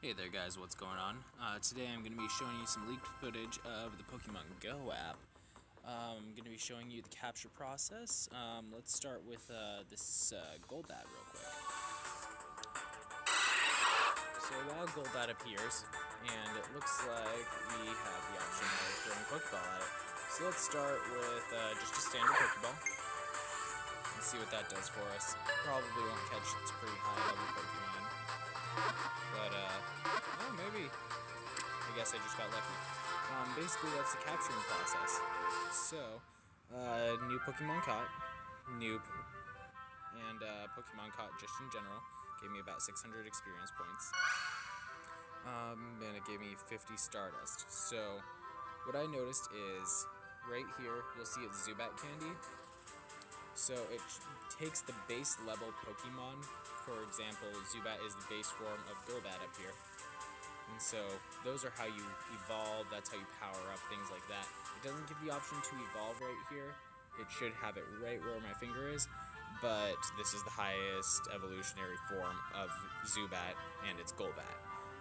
Hey there guys, what's going on? Today I'm going to be showing you some leaked footage of the Pokemon Go app. I'm going to be showing you the capture process. Let's start with this Golbat real quick. So while Golbat appears, and it looks like we have the option of throwing a Pokeball at it. So let's start with just a standard Pokeball and see what that does for us. Probably won't catch its pretty high level Pokemon. But, oh, maybe. I guess I just got lucky. Basically, that's the capturing process. So, new Pokemon caught, and Pokemon caught just in general gave me about 600 experience points. And it gave me 50 Stardust. So, what I noticed is, right here, you'll see it's Zubat candy. So, it takes the base level Pokemon. For example, Zubat is the base form of Golbat up here. And so, those are how you evolve, that's how you power up, things like that. It doesn't give the option to evolve right here. It should have it right where my finger is, but this is the highest evolutionary form of Zubat, and it's Golbat.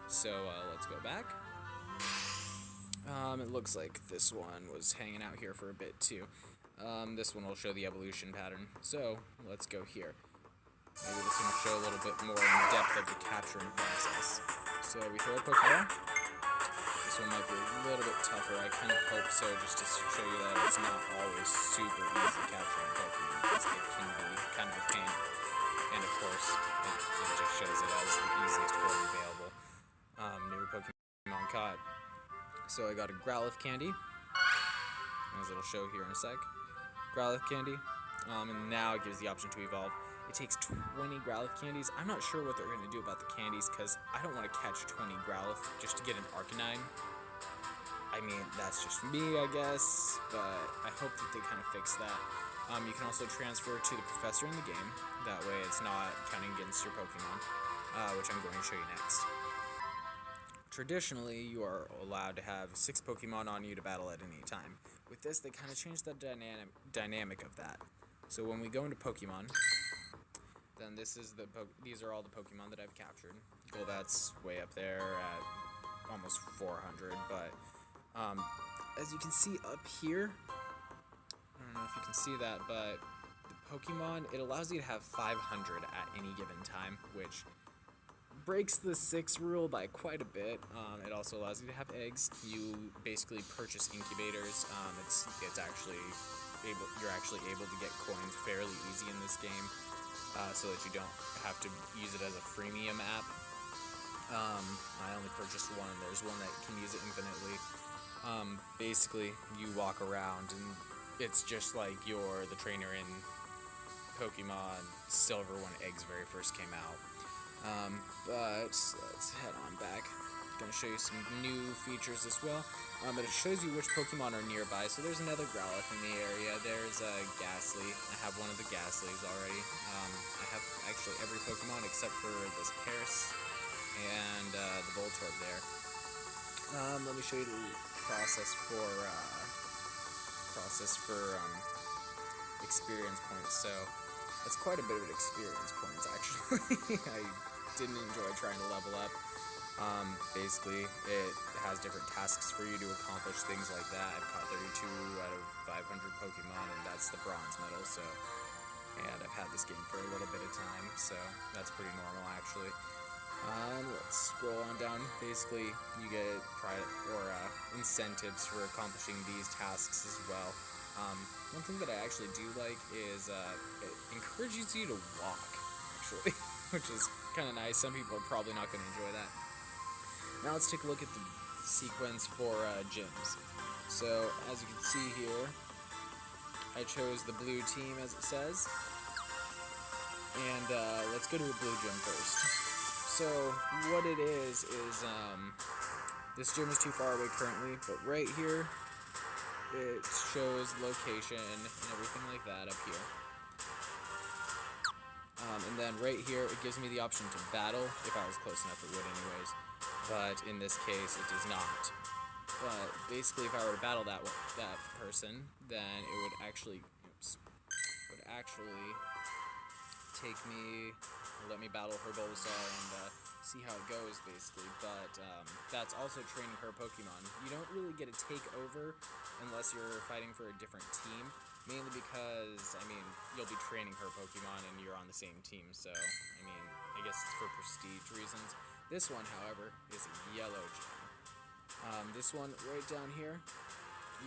So, let's go back. It looks like this one was hanging out here for a bit, too. This one will show the evolution pattern. So, let's go here. Maybe this one will show a little bit more in depth of the capturing process. So we throw a Pokeball. This one might be a little bit tougher. I kind of hope so, just to show you that it's not always super easy capturing Pokemon, because it can be kind of a pain. And of course, it just shows it as the easiest form available. New Pokemon caught. So I got a Growlithe candy, as it'll show here in a sec. Growlithe candy, and now it gives the option to evolve. It takes 20 Growlithe candies. I'm not sure what they're going to do about the candies, because I don't want to catch 20 Growlithe just to get an Arcanine. I mean, that's just me, I guess, but I hope that they kind of fix that. You can also transfer to the professor in the game. That way it's not counting against your Pokemon, which I'm going to show you next. Traditionally, you are allowed to have 6 Pokemon on you to battle at any time. With this, they kind of changed the dynamic of that. So when we go into Pokemon, then these are all the Pokemon that I've captured. Golbat's way up there at almost 400, but as you can see up here, I don't know if you can see that, but the Pokemon, it allows you to have 500 at any given time, which breaks the 6 rule by quite a bit. It also allows you to have eggs. You basically purchase incubators. You're actually able to get coins fairly easy in this game, so that you don't have to use it as a freemium app. I only purchased one. There's one that can use it infinitely. Basically, you walk around and it's just like you're the trainer in Pokemon Silver when eggs very first came out. But let's head on back. I'm going to show you some new features as well. But it shows you which Pokemon are nearby. So there's another Growlithe in the area. There's a Ghastly. I have one of the Ghastlies already. I have actually every Pokemon except for this Paris and the Voltorb there. Let me show you the process for experience points. So that's quite a bit of experience points, actually. I didn't enjoy trying to level up. Basically, it has different tasks for you to accomplish, things like that. I've caught 32 out of 500 Pokemon, and that's the bronze medal, so, and I've had this game for a little bit of time, so that's pretty normal, actually. Let's scroll on down. Basically, you get incentives for accomplishing these tasks as well. One thing that I actually do like is it encourages you to walk, actually, which is kind of nice. Some people are probably not going to enjoy that. Now let's take a look at the sequence for gyms. So, as you can see here, I chose the blue team, as it says. And let's go to a blue gym first. So, what it is this gym is too far away currently, but right here, it shows location and everything like that up here. And then right here, it gives me the option to battle. If I was close enough, it would anyways. But in this case, it does not. But basically, if I were to battle that person, then it would actually take me, let me battle her Bulbasaur, and see how it goes, basically. But that's also training her Pokemon. You don't really get a takeover unless you're fighting for a different team, mainly because, I mean, you'll be training her Pokemon and you're on the same team, so, I mean, I guess it's for prestige reasons. This one, however, is a yellow gym. This one right down here,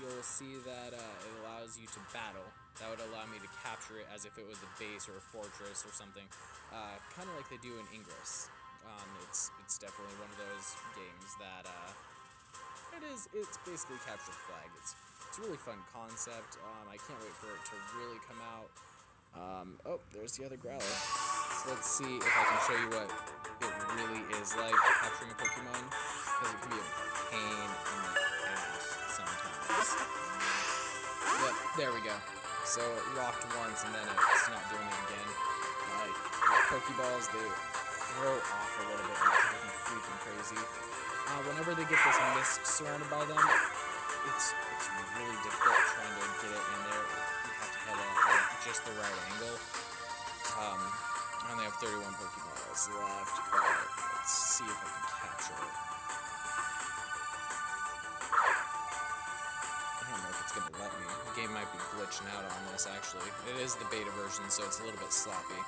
you'll see that it allows you to battle. That would allow me to capture it as if it was a base or a fortress or something, kind of like they do in Ingress. It's definitely one of those games that it's basically capture the flag. It's a really fun concept. I can't wait for it to really come out. Oh, there's the other Growler. So let's see if I can show you what it really is like capturing a Pokemon, because it can be a pain in the ass sometimes. Yep, there we go. So it rocked once and then it's not doing it again. Pokeballs, they throw off a little bit and it can be freaking crazy. Whenever they get this mist surrounded by them, it's really difficult trying to get it in there. You have to head at just the right angle. I only have 31 Pokeballs left, but let's see if I can capture it. I don't know if it's going to let me. The game might be glitching out on this, actually. It is the beta version, so it's a little bit sloppy.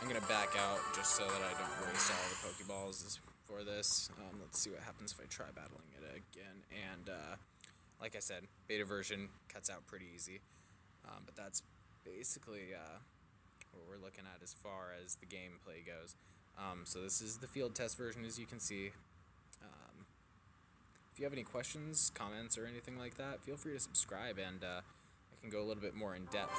I'm going to back out just so that I don't waste all the Pokeballs for this. Let's see what happens if I try battling it again. And, like I said, beta version cuts out pretty easy. But that's basically what we're looking at as far as the gameplay goes. So this is the field test version, as you can see. If you have any questions, comments, or anything like that, feel free to subscribe, and I can go a little bit more in depth.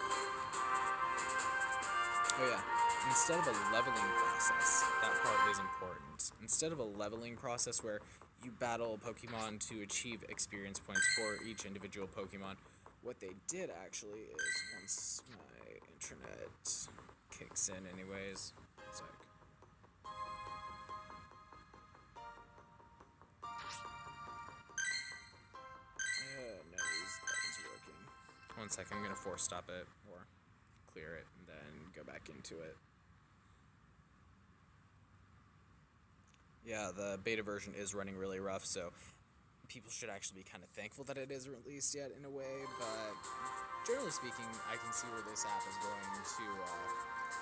Oh yeah, instead of a leveling process, that part is important. Instead of a leveling process where you battle a Pokemon to achieve experience points for each individual Pokemon, what they did actually is, once my internet kicks in anyways, it's like, none of these buttons working. 1 second, I'm going to force stop it, or clear it, and then go back into it. Yeah, the beta version is running really rough, so people should actually be kind of thankful that it isn't released yet in a way, but generally speaking, I can see where this app is going to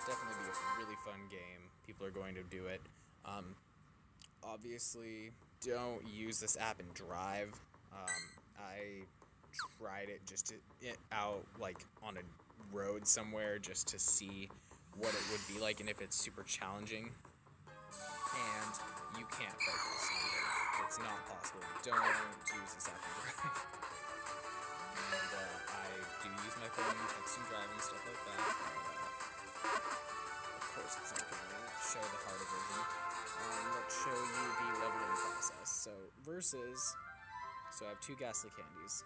definitely be a really fun game. People are going to do it. Obviously, don't use this app and drive. I tried it just out like on a road somewhere just to see what it would be like and if it's super challenging. And you can't focus on it. It's not possible. Don't use this app and drive. And I do use my phone, text and drive and stuff like that. But, of course, it's not going to show the harder version. Let's show you the leveling process. So I have 2 ghastly candies.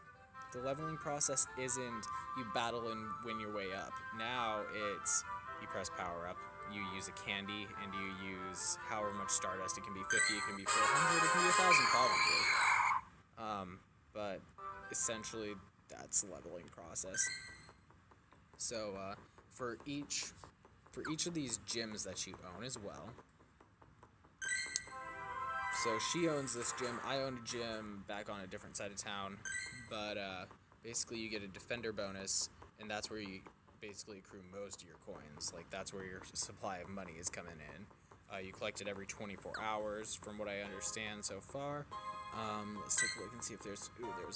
The leveling process isn't you battle and win your way up. Now it's you press power up, you use a candy, and you use however much Stardust. It can be 50, it can be 400, it can be 1,000 probably. But essentially that's the leveling process. So for each of these gyms that you own as well. So she owns this gym, I own a gym back on a different side of town, but basically you get a defender bonus, and that's where you basically accrue most of your coins. Like, that's where your supply of money is coming in. You collect it every 24 hours, from what I understand so far. Let's take a look and see if there's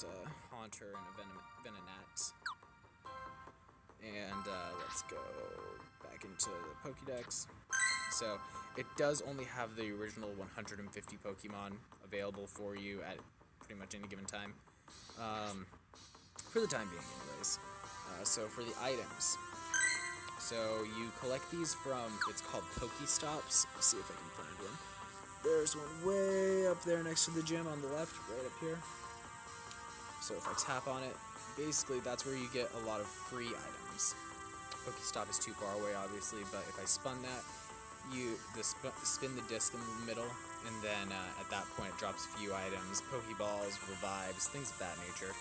a Haunter and a Venonat. And let's go back into the Pokédex. So it does only have the original 150 Pokemon available for you at pretty much any given time. For the time being, anyways. So for the items, so you collect these from, it's called Pokestops. Let's see if I can find one. There's one way up there next to the gym on the left, right up here. So if I tap on it, basically that's where you get a lot of free items. Pokestop is too far away, obviously, but if I spun that, you spin the disc in the middle, and then at that point it drops a few items, Pokeballs, revives, things of that nature.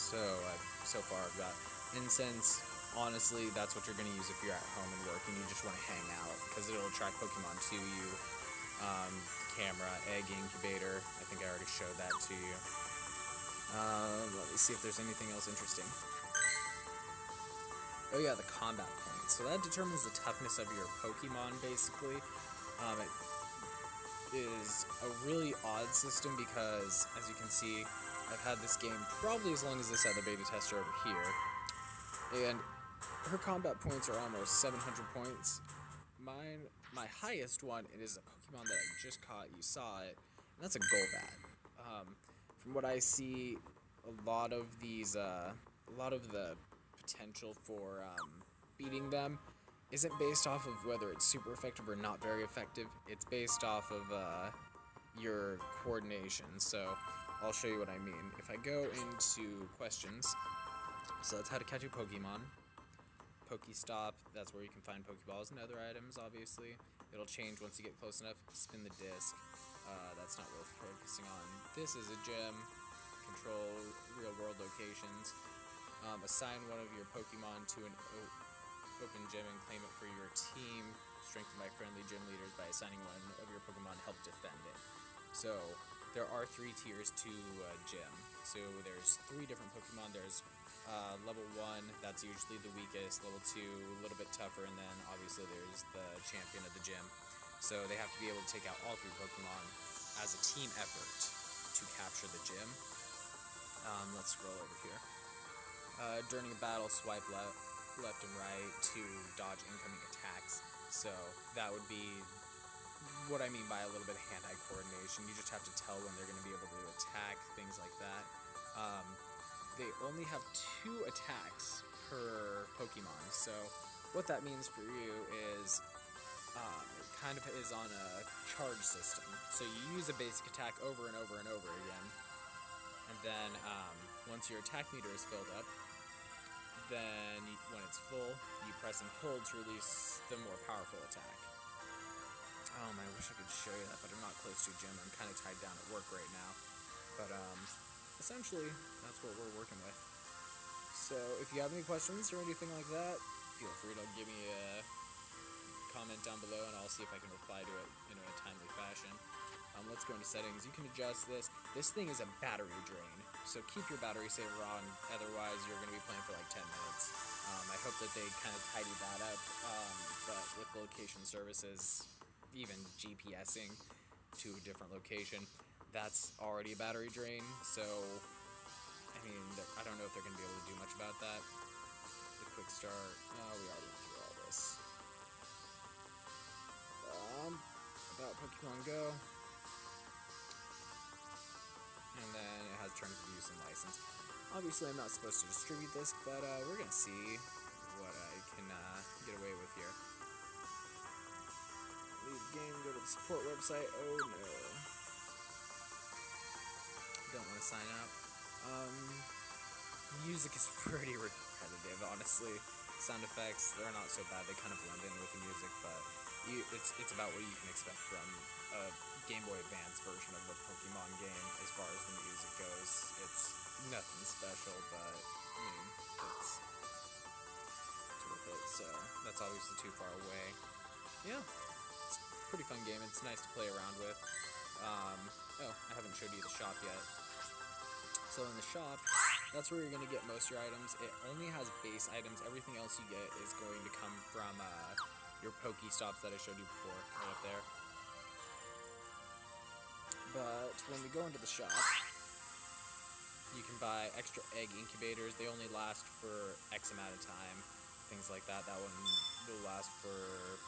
So far I've got Incense, honestly, that's what you're going to use if you're at home and work and you just want to hang out, because it'll attract Pokemon to you. Camera, egg incubator, I think I already showed that to you. Let me see if there's anything else interesting. Oh yeah, the combat points. So that determines the toughness of your Pokemon, basically. It is a really odd system because, as you can see, I've had this game probably as long as this other beta tester over here, and her combat points are almost 700 points. My highest one, it is a Pokemon that I just caught. You saw it, and that's a Golbat. From what I see, a lot of the potential for beating them isn't based off of whether it's super effective or not very effective. It's based off of your coordination. So I'll show you what I mean. If I go into questions, so that's how to catch a Pokemon. Pokestop, that's where you can find Pokeballs and other items, obviously. It'll change once you get close enough. Spin the disc. That's not worth focusing on. This is a gym. Control real-world locations. Assign one of your Pokemon to an open gym and claim it for your team. Strengthened by friendly gym leaders by assigning one of your Pokemon to help defend it. So there are 3 tiers to a gym. So there's 3 different Pokemon. There's level 1, that's usually the weakest. Level 2, a little bit tougher, and then obviously there's the champion of the gym. So they have to be able to take out all 3 Pokemon as a team effort to capture the gym. Let's scroll over here. During a battle, swipe left and right to dodge incoming attacks. So that would be what I mean by a little bit of hand-eye coordination. You just have to tell when they're going to be able to attack, things like that. They only have 2 attacks per Pokemon, so what that means for you is it kind of is on a charge system. So you use a basic attack over and over and over again, and then once your attack meter is filled up, then when it's full, you press and hold to release the more powerful attack. I wish I could show you that, but I'm not close to a gym. I'm kind of tied down at work right now, but essentially, that's what we're working with. So, if you have any questions or anything like that, feel free to give me a comment down below, and I'll see if I can reply to it in a timely fashion. Let's go into settings. You can adjust this. This thing is a battery drain, so keep your battery saver on, otherwise you're going to be playing for like 10 minutes. I hope that they kind of tidy that up, but with location services, even GPSing to a different location, that's already a battery drain, so, I mean, I don't know if they're going to be able to do much about that. The quick start, we already went through all this. About Pokemon Go, and then it has terms of use and license. Obviously, I'm not supposed to distribute this, but we're going to see what I can get away with here. Leave the game, go to the support website. Oh no. Don't want to sign out. Music is pretty repetitive, honestly. Sound effects, they're not so bad. They kind of blend in with the music, but it's about what you can expect from a Game Boy Advance version of a Pokemon game as far as the music goes. It's nothing special, but I mean, it's worth it. So that's obviously too far away. Yeah, it's a pretty fun game. It's nice to play around with. Oh, I haven't showed you the shop yet. So in the shop, that's where you're going to get most of your items. It only has base items. Everything else you get is going to come from your Pokestops that I showed you before, right up there. But when we go into the shop, you can buy extra egg incubators. They only last for X amount of time, things like that. That one will last for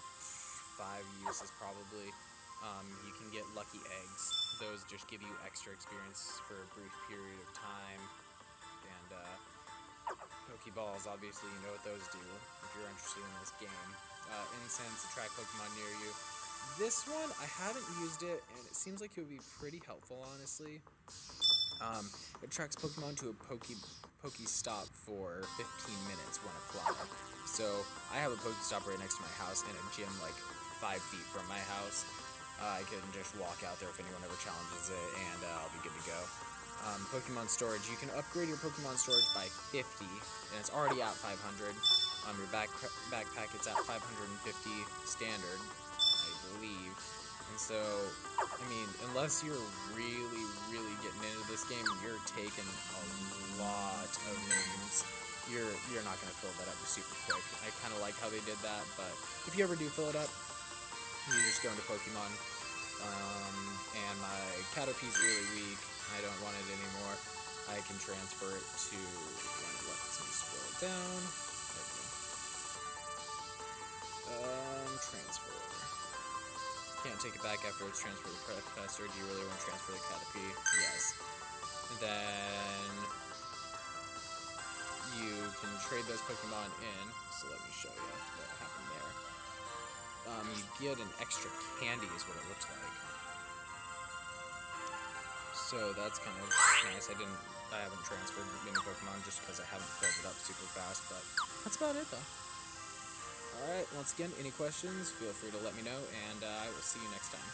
5 uses probably. You can get lucky eggs. Those just give you extra experience for a brief period of time. And Pokeballs, obviously you know what those do if you're interested in this game. Incense, attract Pokemon near you. This one, I haven't used it, and it seems like it would be pretty helpful, honestly. It attracts Pokemon to a Pokestop for 15 minutes when applied. So, I have a Pokestop right next to my house and a gym like 5 feet from my house. I can just walk out there if anyone ever challenges it, and I'll be good to go. Pokemon storage. You can upgrade your Pokemon storage by 50, and it's already at 500. Your backpack, it's at 550 standard, I believe. And so, I mean, unless you're really, really getting into this game, you're taking a lot of names. You're not going to fill that up super quick. I kind of like how they did that, but if you ever do fill it up, you just go into Pokemon. And my Caterpie's really weak. I don't want it anymore. I can transfer it to when it lets me scroll down. Transfer. Can't take it back after it's transferred to the Professor. Do you really want to transfer the Caterpie? Yes. And then you can trade those Pokemon in. So let me show you what happened there. You get an extra candy is what it looks like. So that's kind of nice. I haven't transferred many Pokemon just because I haven't filled it up super fast, but that's about it though. Alright, once again, any questions, feel free to let me know, and I will see you next time.